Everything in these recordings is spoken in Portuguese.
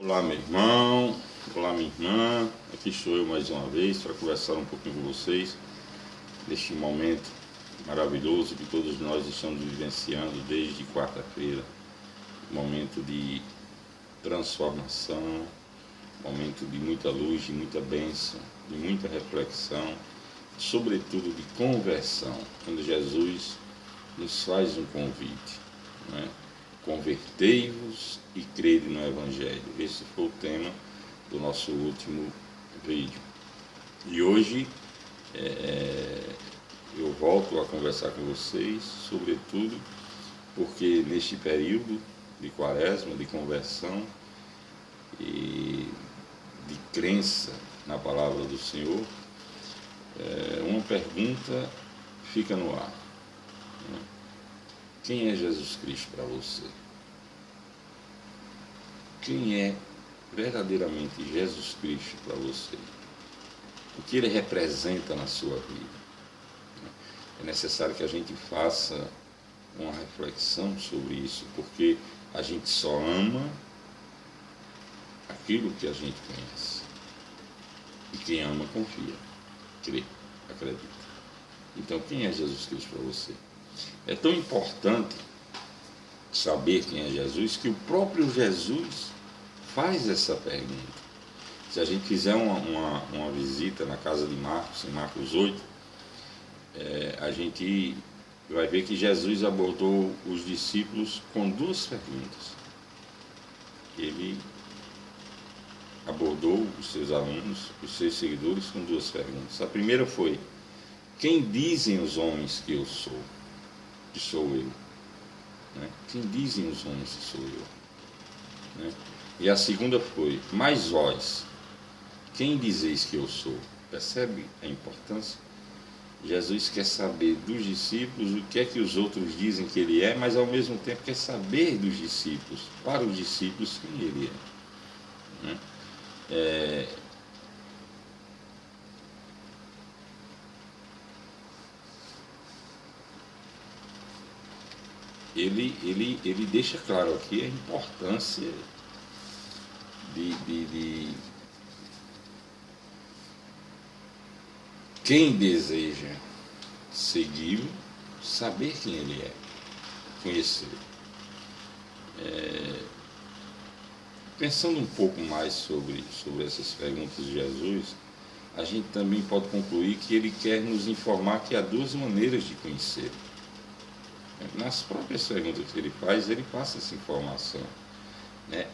Olá, meu irmão, olá, minha irmã. Aqui estou eu mais uma vez para conversar um pouquinho com vocês neste momento maravilhoso que todos nós estamos vivenciando desde quarta-feira. Momento de transformação, momento de muita luz, de muita bênção, de muita reflexão, sobretudo de conversão, quando Jesus nos faz um convite, não é? Convertei-vos e crede no Evangelho. Esse foi o tema do nosso último vídeo. E hoje eu volto a conversar com vocês, sobretudo porque neste período de quaresma, de conversão e de crença na palavra do Senhor, uma pergunta fica no ar. Quem é Jesus Cristo para você? Quem é verdadeiramente Jesus Cristo para você? O que ele representa na sua vida? É necessário que a gente faça uma reflexão sobre isso, porque a gente só ama aquilo que a gente conhece. E quem ama confia, crê, acredita. Então, quem é Jesus Cristo para você? É tão importante saber quem é Jesus que o próprio Jesus faz essa pergunta. Se a gente fizer uma visita na casa de Marcos, em Marcos 8, a gente vai ver que Jesus abordou os discípulos com duas perguntas. Ele abordou os seus alunos, os seus seguidores, com duas perguntas. A primeira foi: quem dizem os homens que eu sou? Que sou eu? Né? Quem dizem os homens que sou eu? Né? E a segunda foi: mas vós, quem dizeis que eu sou? Percebe a importância? Jesus quer saber dos discípulos o que é que os outros dizem que ele é, mas ao mesmo tempo quer saber dos discípulos, para os discípulos, quem ele é. Né? Ele deixa claro aqui a importância de quem deseja segui-lo, saber quem ele é, conhecer. Pensando um pouco mais sobre essas perguntas de Jesus, a gente também pode concluir que ele quer nos informar que há duas maneiras de conhecer. Nas próprias perguntas que ele faz, ele passa essa informação.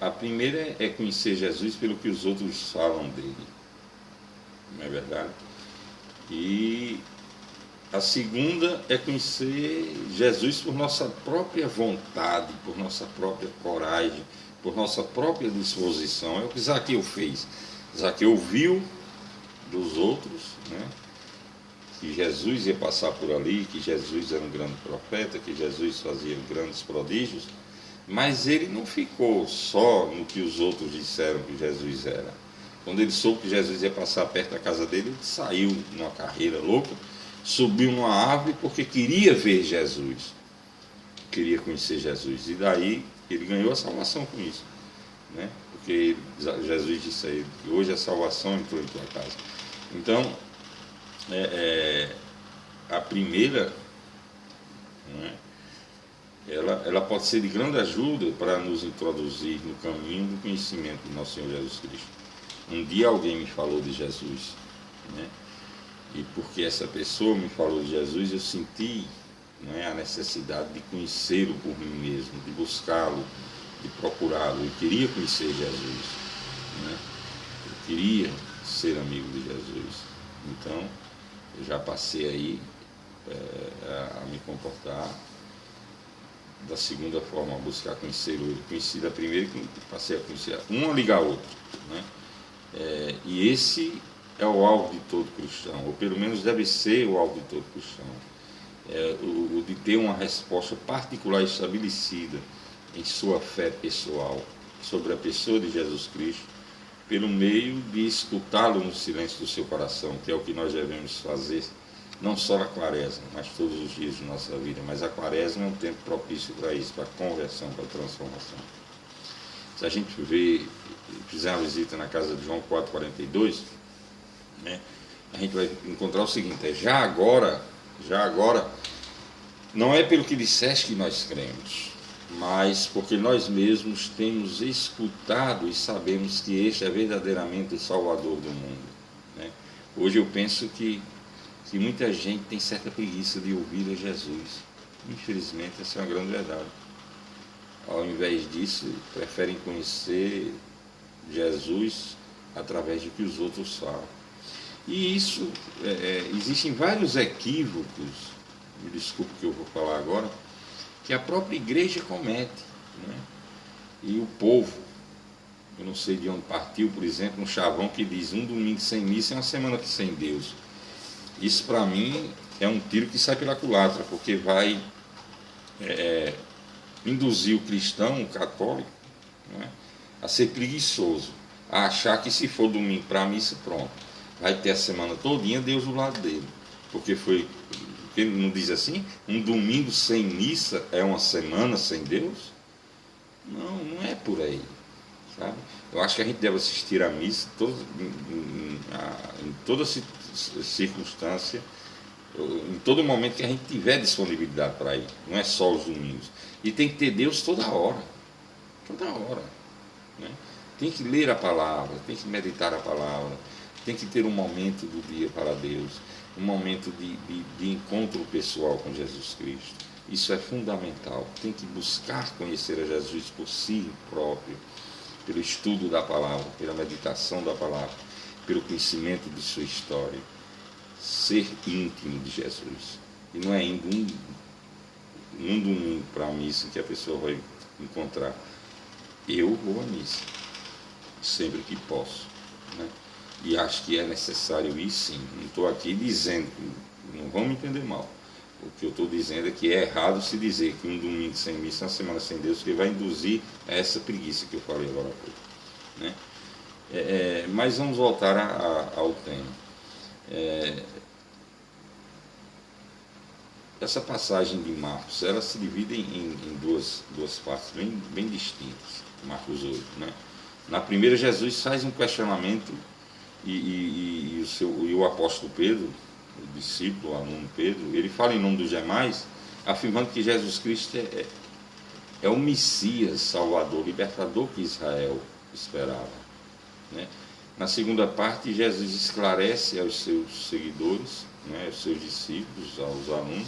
A primeira é conhecer Jesus pelo que os outros falam dele, não é verdade? E a segunda é conhecer Jesus por nossa própria vontade, por nossa própria coragem, por nossa própria disposição. É o que Zaqueu fez. Zaqueu viu dos outros, né, que Jesus ia passar por ali, que Jesus era um grande profeta, que Jesus fazia grandes prodígios, mas ele não ficou só no que os outros disseram que Jesus era. Quando ele soube que Jesus ia passar perto da casa dele, ele saiu numa carreira louca, subiu numa árvore porque queria ver Jesus, queria conhecer Jesus, e daí ele ganhou a salvação com isso, né? Porque Jesus disse a ele que hoje a salvação entrou em tua casa. Então, a primeira, né, ela pode ser de grande ajuda para nos introduzir no caminho do conhecimento do nosso Senhor Jesus Cristo. Um dia alguém me falou de Jesus, né, e porque essa pessoa me falou de Jesus, eu senti, né, a necessidade de conhecê-lo por mim mesmo, de buscá-lo, de procurá-lo. Eu queria conhecer Jesus, né, eu queria ser amigo de Jesus. Então, eu já passei aí a me comportar da segunda forma, a buscar conhecê-lo. Eu conheci da primeira e passei a conhecer, uma ligar a outra, né? E esse é o alvo de todo cristão, ou pelo menos deve ser o alvo de todo cristão, o de ter uma resposta particular estabelecida em sua fé pessoal sobre a pessoa de Jesus Cristo, pelo meio de escutá-lo no silêncio do seu coração, que é o que nós devemos fazer, não só na quaresma, mas todos os dias de nossa vida. Mas a quaresma é um tempo propício para isso, para a conversão, para a transformação. Se a gente vê fizer uma visita na casa de João 4,42, né, a gente vai encontrar o seguinte: já agora, não é pelo que disseste que nós cremos, mas porque nós mesmos temos escutado e sabemos que este é verdadeiramente o Salvador do mundo. Né? Hoje eu penso que muita gente tem certa preguiça de ouvir a Jesus. Infelizmente, essa é uma grande verdade. Ao invés disso, preferem conhecer Jesus através do que os outros falam. E isso, existem vários equívocos, me desculpe que eu vou falar agora, que a própria igreja comete. Né? E o povo, eu não sei de onde partiu, por exemplo, um chavão que diz: um domingo sem missa é uma semana sem Deus. Isso para mim é um tiro que sai pela culatra, porque vai induzir o cristão, o católico, né, a ser preguiçoso, a achar que se for domingo para a missa, pronto, vai ter a semana todinha Deus do lado dele. Porque ele não diz assim: um domingo sem missa é uma semana sem Deus? Não é por aí, sabe? Eu acho que a gente deve assistir à missa em toda circunstância, em todo momento que a gente tiver disponibilidade para ir, não é só os domingos. E tem que ter Deus toda hora, né? Tem que ler a palavra, tem que meditar a palavra, tem que ter um momento do dia para Deus, um momento de encontro pessoal com Jesus Cristo. Isso é fundamental. Tem que buscar conhecer a Jesus por si próprio, pelo estudo da palavra, pela meditação da palavra, pelo conhecimento de sua história. Ser íntimo de Jesus. E não é indo um domingo para a missa que a pessoa vai encontrar. Eu vou à missa, sempre que posso, né? E acho que é necessário ir, sim. Não estou aqui dizendo, não vamos entender mal. O que eu estou dizendo é que é errado se dizer que um domingo sem missa é uma semana sem Deus, que vai induzir a essa preguiça que eu falei agora há pouco, né? Mas vamos voltar ao tema. Essa passagem de Marcos, ela se divide em duas partes bem distintas, Marcos 8, né? Na primeira, Jesus faz um questionamento e o apóstolo Pedro, o discípulo, o aluno Pedro, ele fala em nome dos demais, afirmando que Jesus Cristo é o Messias, Salvador, Libertador que Israel esperava, né? Na segunda parte, Jesus esclarece aos seus seguidores, né, aos seus discípulos, aos alunos,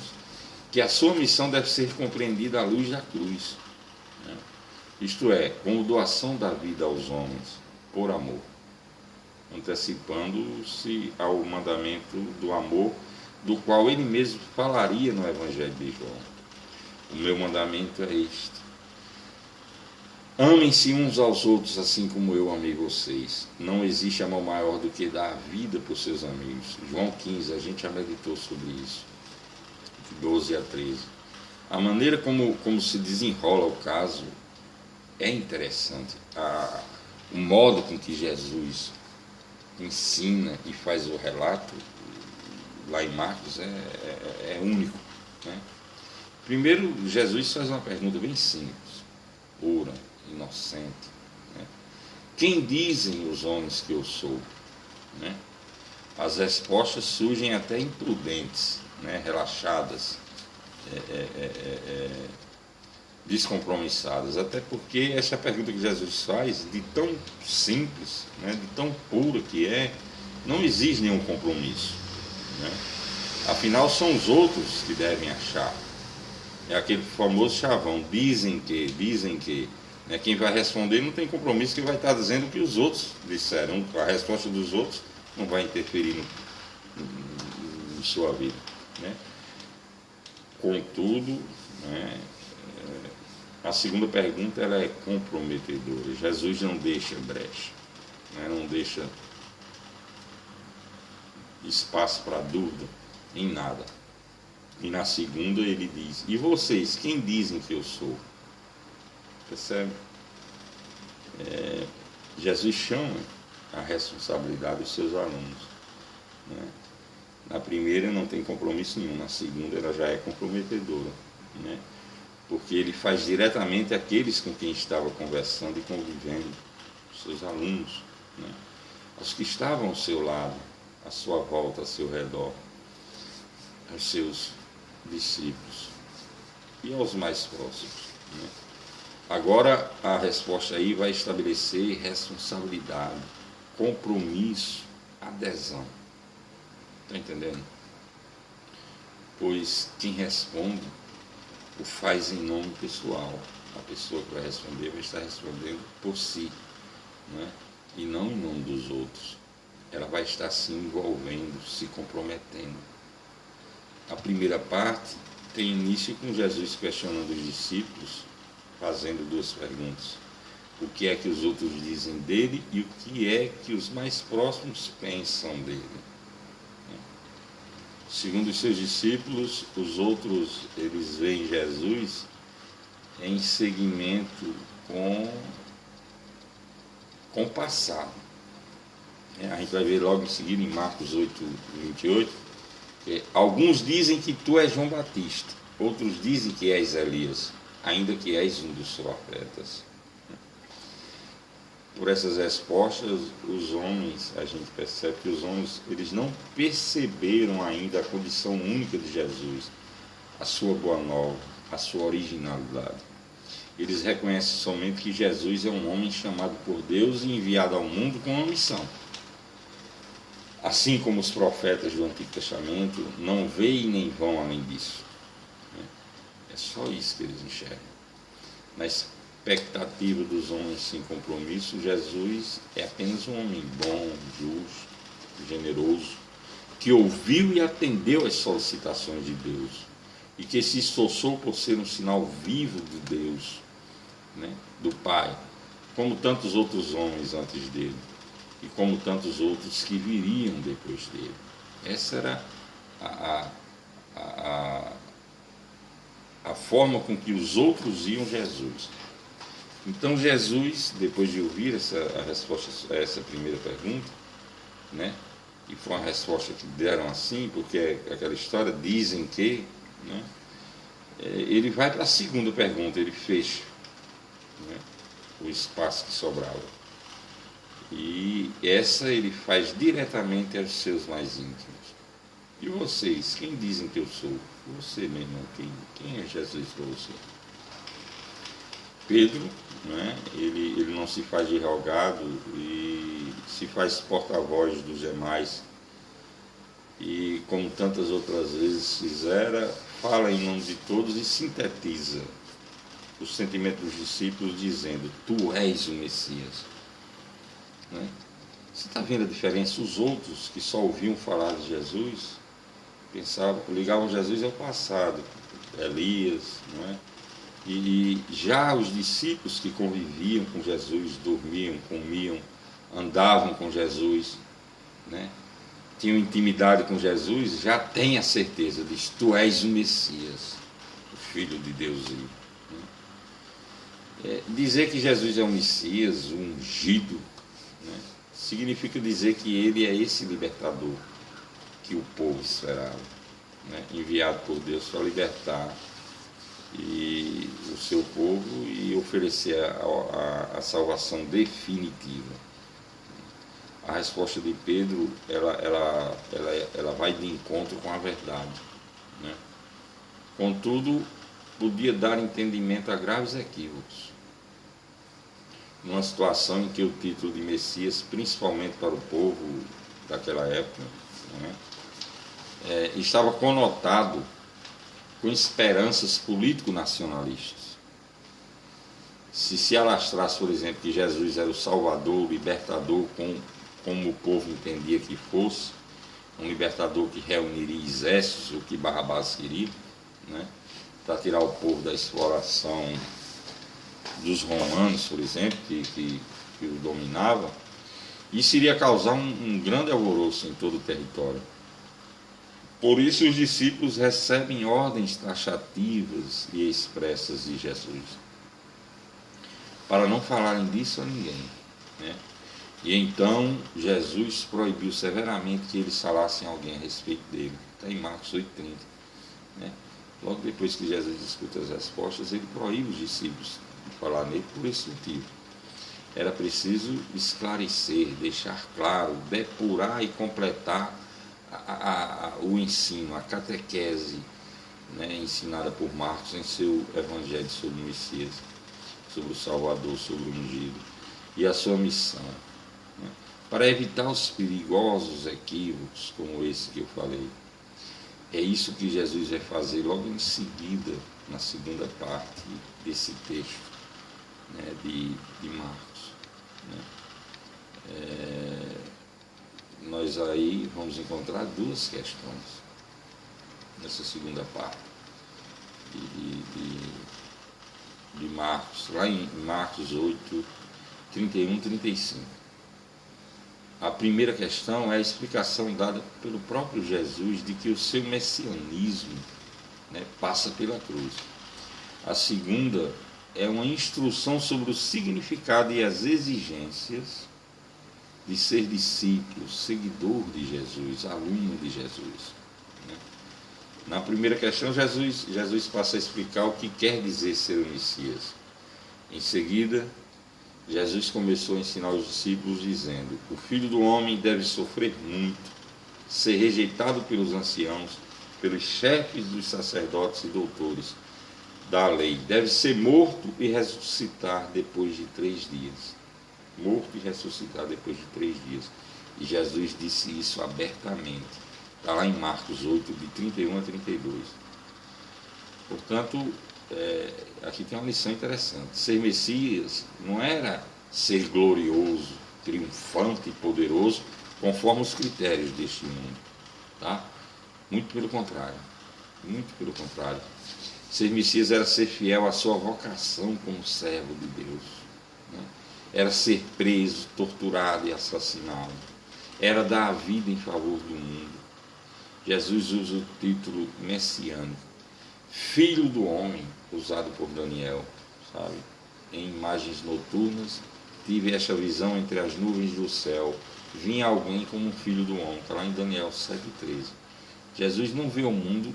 que a sua missão deve ser compreendida à luz da cruz, né? Isto é, como doação da vida aos homens, por amor, antecipando-se ao mandamento do amor, do qual ele mesmo falaria no Evangelho de João. O meu mandamento é este: amem-se uns aos outros assim como eu amei vocês. Não existe amor maior do que dar a vida por seus amigos. João 15, a gente já meditou sobre isso, de 12 a 13. A maneira como se desenrola o caso é interessante. O modo com que Jesus ensina e faz o relato lá em Marcos é único, né? Primeiro, Jesus faz uma pergunta bem simples, pura, inocente, né? Quem dizem os homens que eu sou? Né? As respostas surgem até imprudentes, né? Relaxadas, descompromissadas, até porque essa pergunta que Jesus faz, de tão simples, né? De tão pura que não exige nenhum compromisso, né? Afinal, são os outros que devem achar. É aquele famoso chavão: dizem que, né? Quem vai responder não tem compromisso, que vai estar dizendo o que os outros disseram. A resposta dos outros não vai interferir em sua vida, né? Contudo, né, a segunda pergunta, ela é comprometedora. Jesus não deixa brecha, né? Não deixa espaço para dúvida em nada. E na segunda ele diz: e vocês, quem dizem que eu sou? Percebe? Jesus chama a responsabilidade dos seus alunos, né? Na primeira não tem compromisso nenhum, na segunda ela já é comprometedora, né? Porque ele faz diretamente aqueles com quem estava conversando e convivendo, seus alunos, né? Aos que estavam ao seu lado, à sua volta, ao seu redor, aos seus discípulos e aos mais próximos, né? Agora a resposta aí vai estabelecer responsabilidade, compromisso, adesão. Está entendendo? Pois quem responde o faz em nome pessoal. A pessoa que vai responder vai estar respondendo por si, né? E não em nome dos outros. Ela vai estar se envolvendo, se comprometendo. A primeira parte tem início com Jesus questionando os discípulos, fazendo duas perguntas. O que é que os outros dizem dele e o que é que os mais próximos pensam dele. Segundo os seus discípulos, os outros, eles veem Jesus em seguimento com o passado. A gente vai ver logo em seguida em Marcos 8:28, que alguns dizem que tu és João Batista, outros dizem que és Elias, ainda que és um dos profetas. Por essas respostas, os homens, a gente percebe que os homens, eles não perceberam ainda a condição única de Jesus, a sua boa nova, a sua originalidade. Eles reconhecem somente que Jesus é um homem chamado por Deus e enviado ao mundo com uma missão. Assim como os profetas do Antigo Testamento não veem nem vão além disso. É só isso que eles enxergam. Na expectativa dos homens sem compromisso, Jesus é apenas um homem bom, justo, generoso, que ouviu e atendeu às solicitações de Deus e que se esforçou por ser um sinal vivo de Deus, né, do Pai, como tantos outros homens antes dele e como tantos outros que viriam depois dele. Essa era a forma com que os outros iam Jesus. Então Jesus, depois de ouvir a resposta a essa primeira pergunta, né, e foi uma resposta que deram assim, porque aquela história, dizem que, né, ele vai para a segunda pergunta, ele fecha, né, o espaço que sobrava. E essa ele faz diretamente aos seus mais íntimos. E vocês, quem dizem que eu sou? Você, meu irmão, quem é Jesus para você? Pedro, né, ele não se faz de rogado e se faz porta-voz dos demais. E como tantas outras vezes fizera, fala em nome de todos e sintetiza o sentimento dos discípulos dizendo: tu és o Messias. Né? Você está vendo a diferença? Os outros que só ouviam falar de Jesus, pensavam, ligavam Jesus ao passado, Elias, não é? E já os discípulos que conviviam com Jesus, dormiam, comiam, andavam com Jesus, né, tinham intimidade com Jesus, já têm a certeza de que tu és o Messias, o Filho de Deus vivo. Dizer que Jesus é o Messias, o ungido, né, significa dizer que ele é esse libertador que o povo esperava, né, enviado por Deus para libertar e o seu povo e oferecer a salvação definitiva. A resposta de Pedro, ela vai de encontro com a verdade, né? Contudo, podia dar entendimento a graves equívocos. Numa situação em que o título de Messias, principalmente para o povo daquela época, né, estava conotado com esperanças político-nacionalistas. Se alastrasse, por exemplo, que Jesus era o Salvador, o libertador, como o povo entendia que fosse, um libertador que reuniria exércitos, o que Barrabás queria, né, para tirar o povo da exploração dos romanos, por exemplo, que o dominavam, isso iria causar um grande alvoroço em todo o território. Por isso os discípulos recebem ordens taxativas e expressas de Jesus, para não falarem disso a ninguém, né? E então Jesus proibiu severamente que eles falassem a alguém a respeito dele. Está em Marcos 8:30. Né? Logo depois que Jesus escuta as respostas, ele proíbe os discípulos de falar nele por esse motivo. era preciso esclarecer, deixar claro, depurar e completar o ensino, a catequese, né, ensinada por Marcos em seu Evangelho sobre o Messias, sobre o Salvador, sobre o ungido, e a sua missão, né, para evitar os perigosos equívocos como esse que eu falei. É isso que Jesus vai fazer logo em seguida, na segunda parte desse texto, né, de Marcos. Né. Nós aí vamos encontrar duas questões nessa segunda parte de Marcos, lá em Marcos 8, 31 e 35. A primeira questão é a explicação dada pelo próprio Jesus de que o seu messianismo, né, passa pela cruz. A segunda é uma instrução sobre o significado e as exigências de ser discípulo, seguidor de Jesus, aluno de Jesus. Né? Na primeira questão, Jesus passa a explicar o que quer dizer ser o Messias. Em seguida, Jesus começou a ensinar os discípulos dizendo: o Filho do Homem deve sofrer muito, ser rejeitado pelos anciãos, pelos chefes dos sacerdotes e doutores da lei, deve ser morto e ressuscitar depois de 3 dias. Morto e ressuscitar depois de 3 dias. E Jesus disse isso abertamente. Está lá em Marcos 8, de 31 a 32. Portanto, aqui tem uma lição interessante. Ser Messias não era ser glorioso, triunfante e poderoso, conforme os critérios deste mundo. Tá? Muito pelo contrário. Muito pelo contrário. Ser Messias era ser fiel à sua vocação como servo de Deus. Né? Era ser preso, torturado e assassinado. Era dar a vida em favor do mundo. Jesus usa o título messiânico, Filho do Homem, usado por Daniel, sabe? Em imagens noturnas, tive esta visão entre as nuvens do céu. Vinha alguém como um filho do homem. Está lá em Daniel 7,13. Jesus não veio ao mundo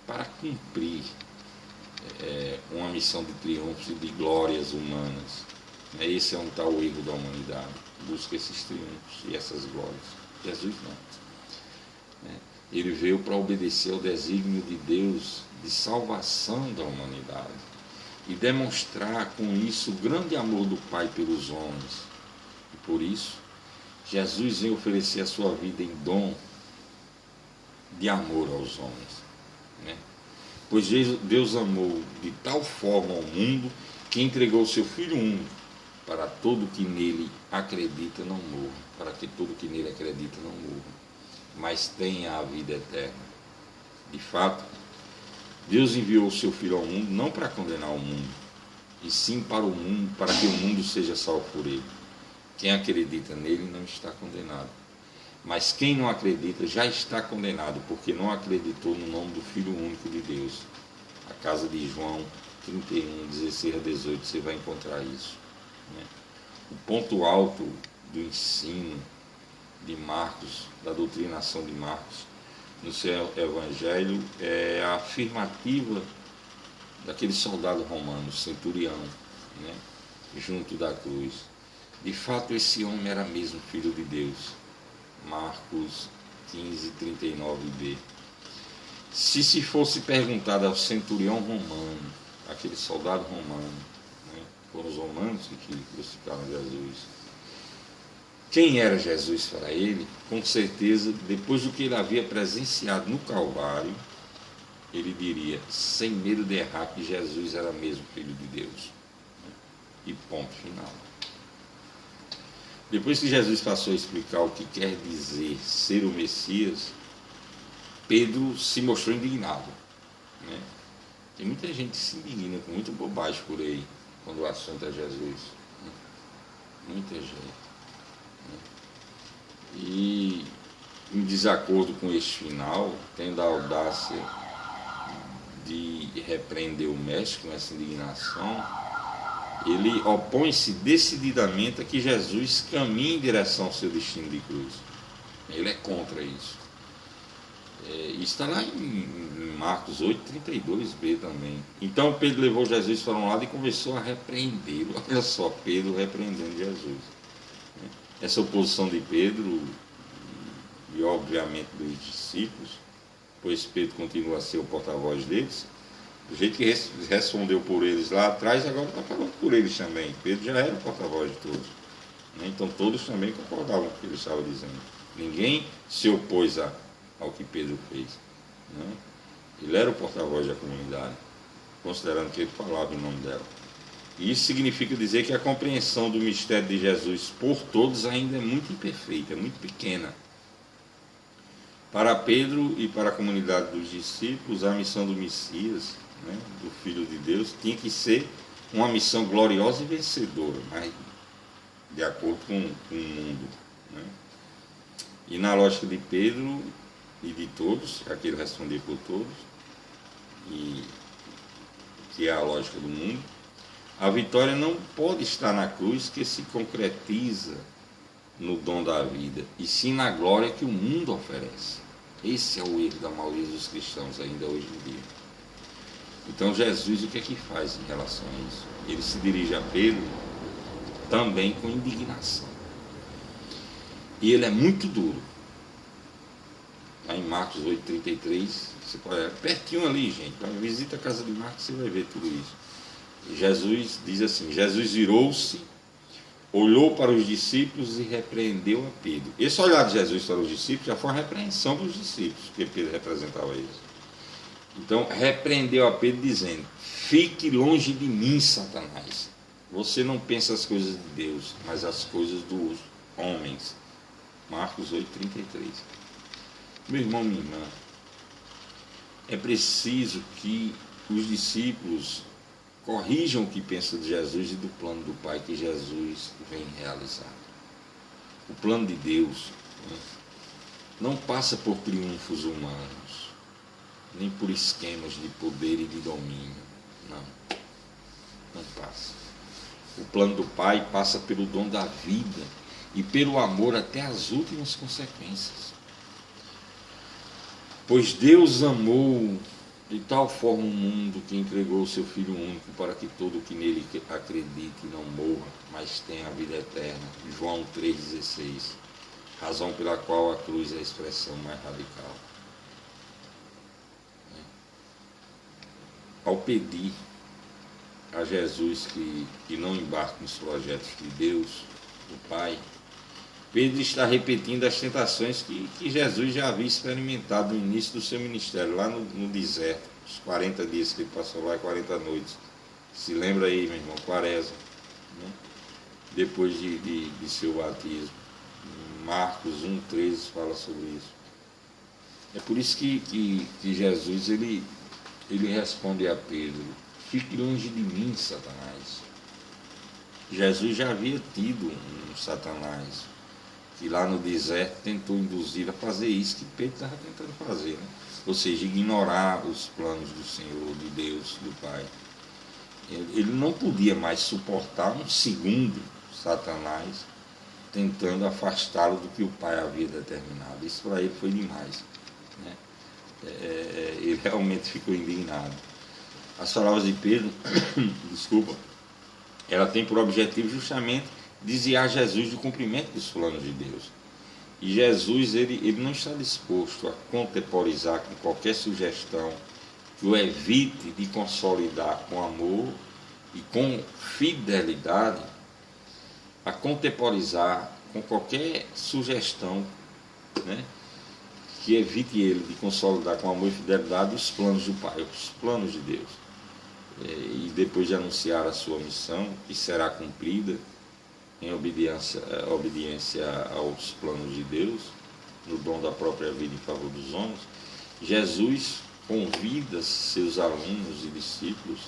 para cumprir uma missão de triunfo e de glórias humanas. Esse é um tal erro da humanidade. Busca esses triunfos e essas glórias. Jesus não. Ele veio para obedecer ao desígnio de Deus de salvação da humanidade e demonstrar com isso o grande amor do Pai pelos homens. E por isso, Jesus veio oferecer a sua vida em dom de amor aos homens. Né? Pois Deus amou de tal forma ao mundo que entregou o seu Filho único, para todo que nele acredita não morra, para que todo que nele acredita não morra, mas tenha a vida eterna. De fato, Deus enviou o seu Filho ao mundo não para condenar o mundo, e sim para o mundo, para que o mundo seja salvo por ele. Quem acredita nele não está condenado, mas quem não acredita já está condenado, porque não acreditou no nome do Filho único de Deus. A casa de João 31, 16 a 18, você vai encontrar isso. O ponto alto do ensino de Marcos, da doutrinação de Marcos, no seu evangelho, é a afirmativa daquele soldado romano, centurião, né, junto da cruz. De fato, esse homem era mesmo filho de Deus. Marcos 15, 39b. Se fosse perguntado ao centurião romano, aquele soldado romano, foram os romanos que crucificaram Jesus, quem era Jesus para ele, com certeza, depois do que ele havia presenciado no Calvário, ele diria, sem medo de errar, que Jesus era mesmo Filho de Deus. E ponto final. Depois que Jesus passou a explicar o que quer dizer ser o Messias, Pedro se mostrou indignado. Né? Tem muita gente que se indigna com muita bobagem por aí, quando o assunto é Jesus. Muita gente. E, em desacordo com este final, tendo a audácia de repreender o mestre com essa indignação, ele opõe-se decididamente a que Jesus caminhe em direção ao seu destino de cruz. Ele é contra isso. Está lá em Marcos 8:32b também. Então Pedro levou Jesus para um lado e começou a repreendê-lo. Olha só, Pedro repreendendo Jesus. Essa oposição de Pedro e obviamente dos discípulos, pois Pedro continua a ser o porta-voz deles, do jeito que respondeu por eles lá atrás, agora está falando por eles também. Pedro já era o porta-voz de todos. Então todos também concordavam com o que ele estava dizendo. Ninguém se opôs ao que Pedro fez. Ele era o porta-voz da comunidade, considerando que ele falava em nome dela. E isso significa dizer que a compreensão do mistério de Jesus por todos ainda é muito imperfeita, é muito pequena. Para Pedro e para a comunidade dos discípulos, a missão do Messias, do Filho de Deus, tinha que ser uma missão gloriosa e vencedora, mas de acordo com o mundo. E na lógica de Pedro e de todos, aqui ele respondia por todos, e que é a lógica do mundo, a vitória não pode estar na cruz, que se concretiza no dom da vida, e sim na glória que o mundo oferece. Esse é o erro da maioria dos cristãos ainda hoje em dia. Então Jesus, o que é que faz em relação a isso? Ele se dirige a Pedro também com indignação. E ele é muito duro. Lá em Marcos 8:33, você pode, pertinho ali, gente, visita a casa de Marcos, você vai ver tudo isso. E Jesus diz assim: Jesus virou-se, olhou para os discípulos e repreendeu a Pedro. Esse olhar de Jesus para os discípulos já foi uma repreensão para os discípulos, porque Pedro representava eles. Então, repreendeu a Pedro dizendo: fique longe de mim, Satanás. Você não pensa as coisas de Deus, mas as coisas dos homens. Marcos 8:33. Meu irmão, minha irmã, é preciso que os discípulos corrijam o que pensam de Jesus e do plano do Pai que Jesus vem realizar. O plano de Deus não passa por triunfos humanos, nem por esquemas de poder e de domínio. Não passa. O plano do Pai passa pelo dom da vida e pelo amor até as últimas consequências. Pois Deus amou de tal forma o mundo que entregou o seu Filho único para que todo o que nele acredite não morra, mas tenha a vida eterna. João 3,16. Razão pela qual a cruz é a expressão mais radical. Ao pedir a Jesus que não embarque nos projetos de Deus, o Pai, Pedro está repetindo as tentações que Jesus já havia experimentado no início do seu ministério, lá no deserto, os 40 dias que ele passou lá, 40 noites. Se lembra aí, meu irmão, Quaresma, depois de seu batismo. Marcos 1,13 fala sobre isso. É por isso que Jesus ele responde a Pedro: fique longe de mim, Satanás. Jesus já havia tido um Satanás que lá no deserto tentou induzir a fazer isso que Pedro estava tentando fazer, ou seja, ignorar os planos do Senhor, de Deus, do Pai. Ele não podia mais suportar um segundo Satanás tentando afastá-lo do que o Pai havia determinado. Isso para ele foi demais. Ele realmente ficou indignado. As palavras de Pedro, desculpa, ela tem por objetivo justamente desviar Jesus do cumprimento dos planos de Deus. E Jesus ele não está disposto a contemporizar com qualquer sugestão que o evite de consolidar com amor e com fidelidade, a contemporizar com qualquer sugestão, que evite ele de consolidar com amor e fidelidade os planos do Pai, os planos de Deus. E depois de anunciar a sua missão, que será cumprida em obediência aos planos de Deus, no dom da própria vida em favor dos homens, Jesus convida seus alunos e discípulos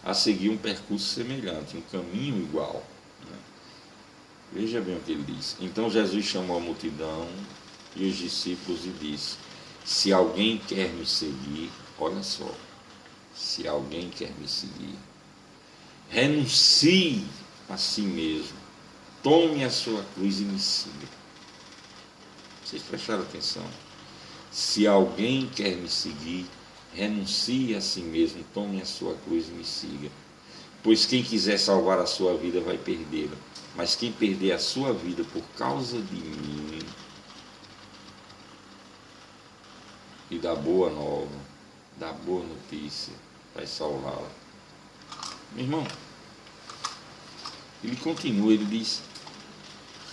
a seguir um percurso semelhante, um caminho igual. Veja bem o que ele diz. Então Jesus chamou a multidão e os discípulos e disse: se alguém quer me seguir, olha só, se alguém quer me seguir, renuncie a si mesmo, tome a sua cruz e me siga. Vocês prestaram atenção? Se alguém quer me seguir, renuncie a si mesmo, tome a sua cruz e me siga. Pois quem quiser salvar a sua vida vai perdê-la, mas quem perder a sua vida por causa de mim e da boa nova, da boa notícia, vai salvá-la. Meu irmão, ele continua, ele diz: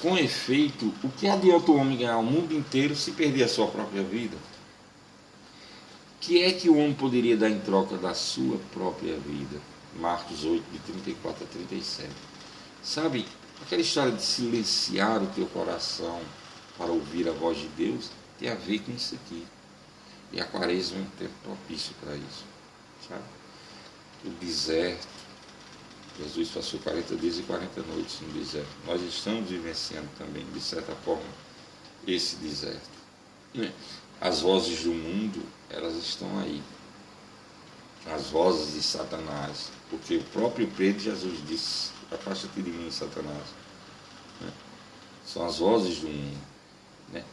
com efeito, o que adianta o homem ganhar o mundo inteiro se perder a sua própria vida? Que é que o homem poderia dar em troca da sua própria vida? Marcos 8, de 34 a 37. Sabe, aquela história de silenciar o teu coração para ouvir a voz de Deus tem a ver com isso aqui. E a quaresma é um tempo propício para isso. Sabe? O deserto. Jesus passou 40 dias e 40 noites no deserto. Nós estamos vivenciando também, de certa forma, esse deserto. As vozes do mundo, elas estão aí. As vozes de Satanás. Porque o próprio Pedro, Jesus disse: afasta-te de mim, Satanás. São as vozes do mundo.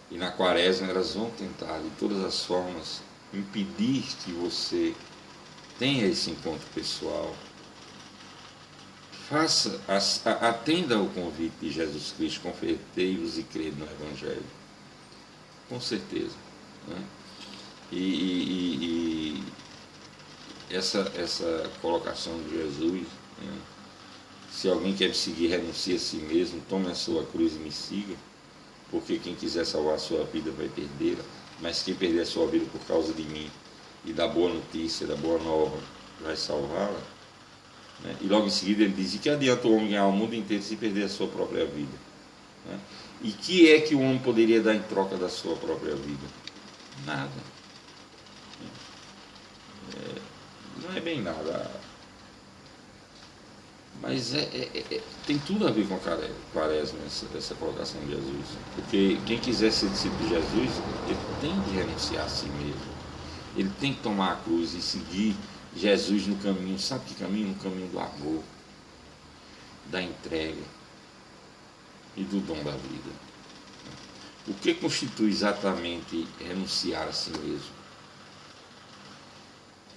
E na quaresma elas vão tentar, de todas as formas, impedir que você tenha esse encontro pessoal. Atenda ao convite de Jesus Cristo, convertei-vos e crede no Evangelho. Com certeza. E essa colocação de Jesus, se alguém quer me seguir, renuncie a si mesmo, tome a sua cruz e me siga, porque quem quiser salvar a sua vida vai perdê-la, mas quem perder a sua vida por causa de mim e da boa notícia, da boa nova, vai salvá-la. E logo em seguida ele diz: e que adianta o homem ganhar o mundo inteiro se perder a sua própria vida? E que é que o homem poderia dar em troca da sua própria vida? Nada. Não é bem nada. Mas tem tudo a ver com a quaresma, essa colocação de Jesus. Porque quem quiser ser discípulo de Jesus, ele tem que renunciar a si mesmo. Ele tem que tomar a cruz e seguir Jesus no caminho. Sabe que caminho? No caminho do amor, da entrega e do dom da vida. O que constitui exatamente renunciar a si mesmo?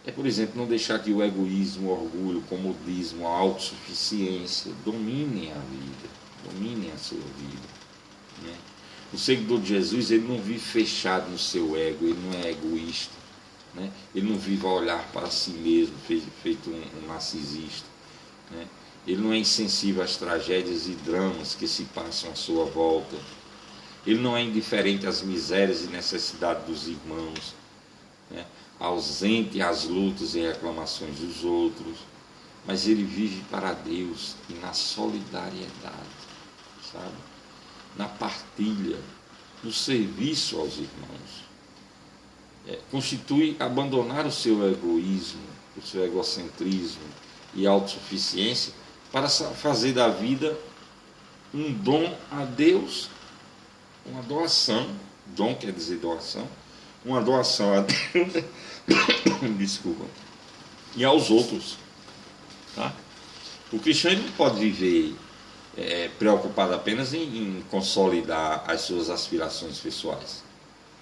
É, por exemplo, não deixar que o egoísmo, o orgulho, o comodismo, a autossuficiência dominem a vida, dominem a sua vida. O seguidor de Jesus, ele não vive fechado no seu ego, ele não é egoísta, ele não vive a olhar para si mesmo, feito um narcisista. Ele não é insensível às tragédias e dramas que se passam à sua volta. Ele não é indiferente às misérias e necessidades dos irmãos, ausente às lutas e reclamações dos outros, mas ele vive para Deus e na solidariedade, sabe? Na partilha, no serviço aos irmãos. Constitui abandonar o seu egoísmo, o seu egocentrismo e autossuficiência para fazer da vida um dom a Deus, uma doação. Dom quer dizer doação. Uma doação a Deus, desculpa, e aos outros. Tá? O cristão não pode viver preocupado apenas em consolidar as suas aspirações pessoais,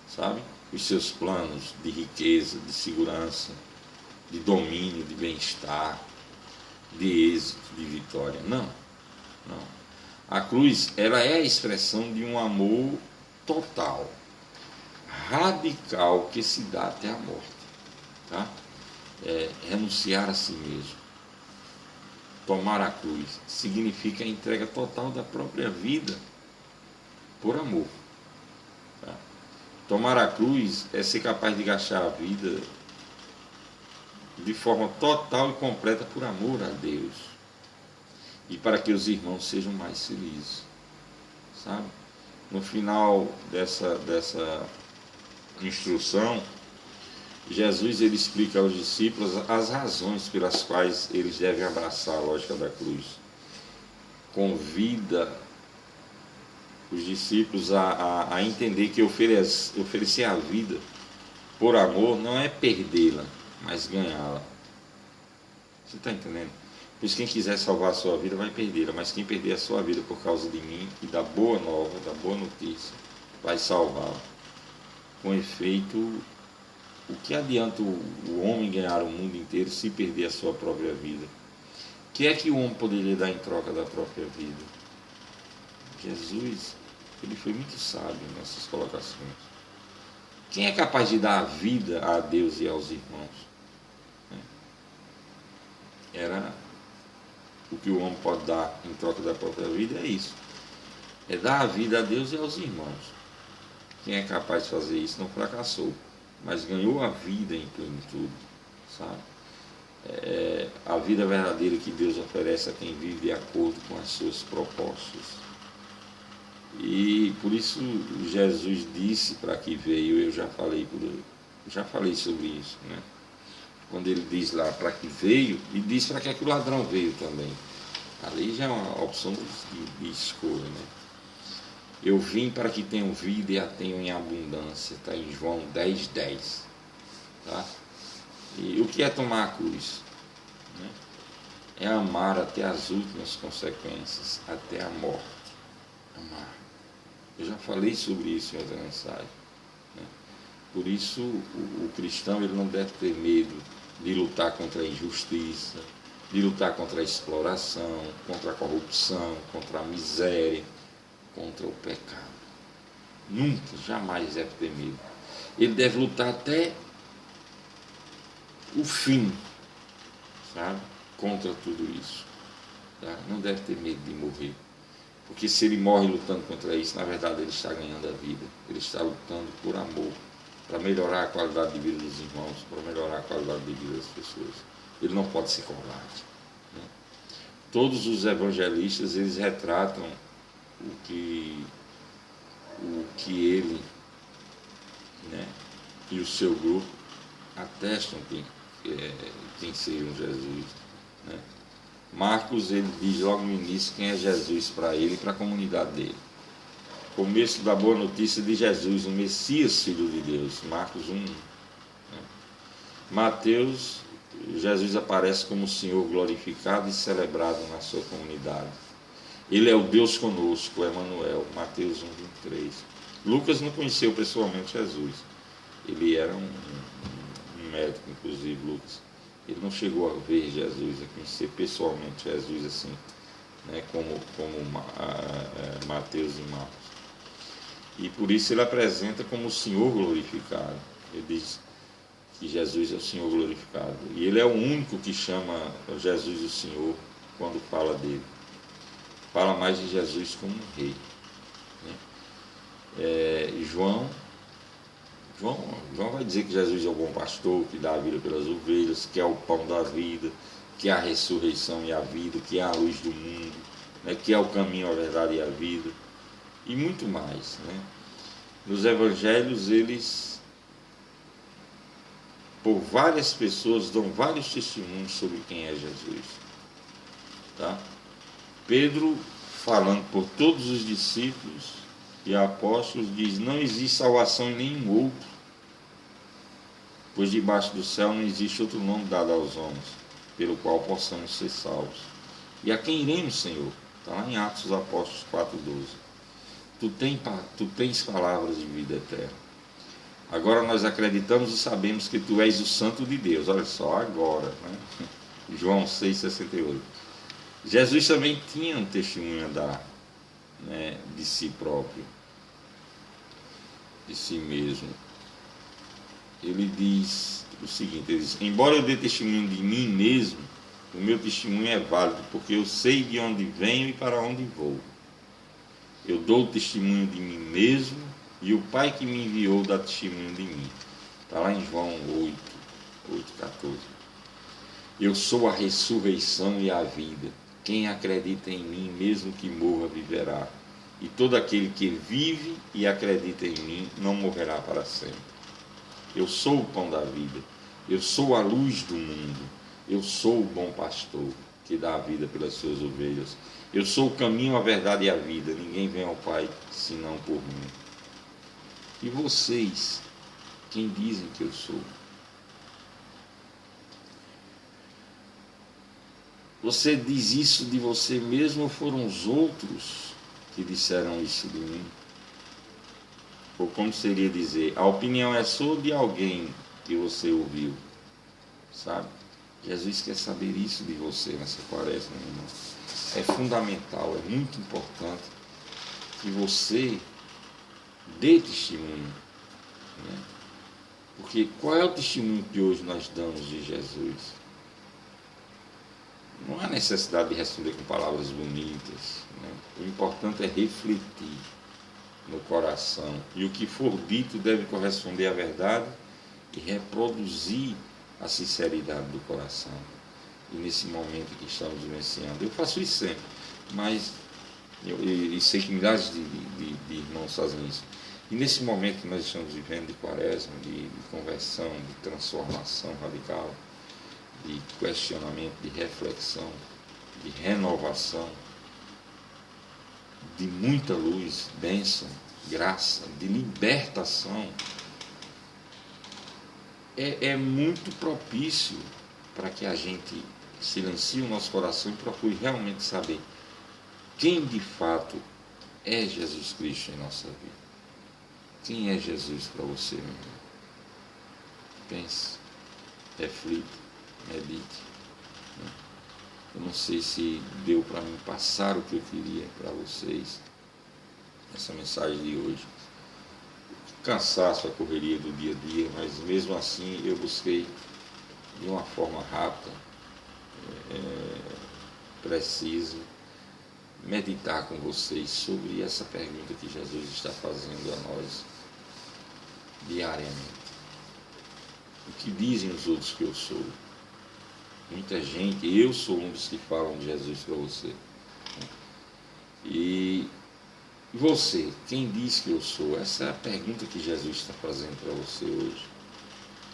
sabe? Os seus planos de riqueza, de segurança, de domínio, de bem-estar, de êxito, de vitória. Não. A cruz, ela é a expressão de um amor total, radical, que se dá até a morte. Tá? Renunciar a si mesmo. Tomar a cruz significa a entrega total da própria vida por amor. Tá? Tomar a cruz é ser capaz de gastar a vida de forma total e completa por amor a Deus e para que os irmãos sejam mais felizes, sabe? No final dessa instrução, Jesus ele explica aos discípulos as razões pelas quais eles devem abraçar a lógica da cruz. Convida os discípulos a entender que oferecer a vida por amor não é perdê-la, mas ganhá-la. Você está entendendo? Pois quem quiser salvar a sua vida vai perdê-la, mas quem perder a sua vida por causa de mim e da boa nova, da boa notícia, vai salvá-la. Com efeito, o que adianta o homem ganhar o mundo inteiro se perder a sua própria vida? O que é que o homem poderia dar em troca da própria vida? Jesus, ele foi muito sábio nessas colocações. Quem é capaz de dar a vida a Deus e aos irmãos? Era o que o homem pode dar em troca da própria vida, é isso. É dar a vida a Deus e aos irmãos. Quem é capaz de fazer isso não fracassou, mas ganhou a vida em plenitude, sabe? A vida verdadeira que Deus oferece a quem vive de acordo com as suas propostas. E por isso Jesus disse para que veio, eu já falei sobre isso, né? Quando ele diz lá para que veio, e diz para que o ladrão veio também. Ali já é uma opção de escolha, né? Eu vim para que tenham vida e a tenham em abundância. Está em João 10:10. Tá? E o que é tomar a cruz? Né? É amar até as últimas consequências, até a morte. Amar. Eu já falei sobre isso em outra mensagem. Né? Por isso o cristão ele não deve ter medo de lutar contra a injustiça, de lutar contra a exploração, contra a corrupção, contra a miséria, contra o pecado. Nunca, jamais deve ter medo. Ele deve lutar até o fim, sabe? Contra tudo isso. Tá? Não deve ter medo de morrer. Porque se ele morre lutando contra isso, na verdade ele está ganhando a vida. Ele está lutando por amor, para melhorar a qualidade de vida dos irmãos, para melhorar a qualidade de vida das pessoas. Ele não pode ser covarde. Né? Todos os evangelistas, eles retratam o que ele, né, e o seu grupo atestam quem seja um Jesus. Né? Marcos, ele diz logo no início quem é Jesus para ele e para a comunidade dele. Começo da boa notícia de Jesus, o Messias, Filho de Deus, Marcos 1. Né? Mateus, Jesus aparece como o Senhor glorificado e celebrado na sua comunidade. Ele é o Deus conosco, Emanuel, Mateus 1:23. Lucas não conheceu pessoalmente Jesus. Ele era um médico, inclusive, Lucas. Ele não chegou a ver Jesus, a conhecer pessoalmente Jesus assim, né, como Mateus e Marcos. E por isso ele apresenta como o Senhor glorificado. Ele diz que Jesus é o Senhor glorificado. E ele é o único que chama Jesus o Senhor quando fala dele. Fala mais de Jesus como um rei. Né? João vai dizer que Jesus é o bom pastor, que dá a vida pelas ovelhas, que é o pão da vida, que é a ressurreição e a vida, que é a luz do mundo, né? Que é o caminho, a verdade e a vida, e muito mais. Né? Nos evangelhos, eles, por várias pessoas, dão vários testemunhos sobre quem é Jesus. Tá? Pedro, falando por todos os discípulos e apóstolos, diz: não existe salvação em nenhum outro, pois debaixo do céu não existe outro nome dado aos homens, pelo qual possamos ser salvos. E a quem iremos, Senhor? Está lá em Atos dos Apóstolos 4:12. Tu tens palavras de vida eterna. Agora nós acreditamos e sabemos que tu és o Santo de Deus. Olha só, agora, né? João 6,68. Jesus também tinha um testemunho a dar, né, de si próprio, de si mesmo. Ele diz o seguinte, ele diz: embora eu dê testemunho de mim mesmo, o meu testemunho é válido, porque eu sei de onde venho e para onde vou. Eu dou testemunho de mim mesmo, e o Pai que me enviou dá testemunho de mim. Está lá em João 8,14. Eu sou a ressurreição e a vida. Quem acredita em mim, mesmo que morra, viverá. E todo aquele que vive e acredita em mim, não morrerá para sempre. Eu sou o pão da vida. Eu sou a luz do mundo. Eu sou o bom pastor, que dá a vida pelas suas ovelhas. Eu sou o caminho, a verdade e a vida. Ninguém vem ao Pai, senão por mim. E vocês, quem dizem que eu sou? Você diz isso de você mesmo ou foram os outros que disseram isso de mim? Ou como seria dizer, a opinião é sua ou de alguém que você ouviu, sabe? Jesus quer saber isso de você nessa quaresma, meu irmão. É fundamental, é muito importante que você dê testemunho, né? Porque qual é o testemunho que hoje nós damos de Jesus? Não há necessidade de responder com palavras bonitas, né? O importante é refletir no coração. E o que for dito deve corresponder à verdade e reproduzir a sinceridade do coração. E nesse momento que estamos vivenciando, eu faço isso sempre, mas e sei que milhares de irmãos fazem isso. E nesse momento que nós estamos vivendo de quaresma, de conversão, de transformação radical, de questionamento, de reflexão, de renovação, de muita luz, bênção, graça, de libertação, é muito propício para que a gente silencie o nosso coração e procure realmente saber quem de fato é Jesus Cristo em nossa vida. Quem é Jesus para você, meu irmão? Pense, reflita, medite. Eu não sei se deu para mim passar o que eu queria para vocês, essa mensagem de hoje. Cansaço, a correria do dia a dia, mas mesmo assim eu busquei de uma forma rápida, precisa, meditar com vocês sobre essa pergunta que Jesus está fazendo a nós diariamente. O que dizem os outros que eu sou? Muita gente, eu sou um dos que falam de Jesus para você. E você, quem diz que eu sou? Essa é a pergunta que Jesus está fazendo para você hoje,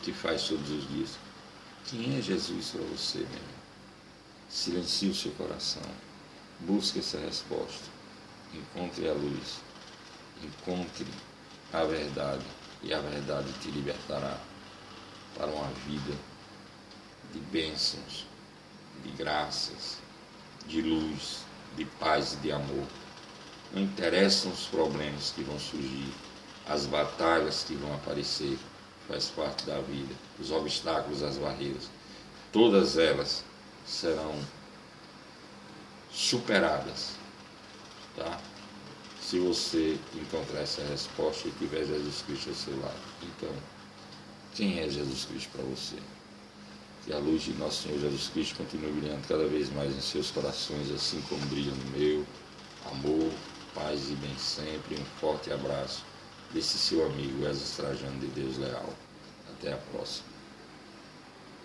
que faz todos os dias. Quem é Jesus para você, meu irmão? Silencie o seu coração, busque essa resposta, encontre a luz, encontre a verdade, e a verdade te libertará para uma vida de bênçãos, de graças, de luz, de paz e de amor. Não interessam os problemas que vão surgir, as batalhas que vão aparecer, faz parte da vida, os obstáculos, as barreiras, todas elas serão superadas, tá? Se você encontrar essa resposta e tiver Jesus Cristo ao seu lado. Então, quem é Jesus Cristo para você? Que a luz de nosso Senhor Jesus Cristo continue brilhando cada vez mais em seus corações, assim como brilha no meu. Amor, paz e bem sempre. Um forte abraço desse seu amigo Wesley Trajano de Deus Leal. Até a próxima.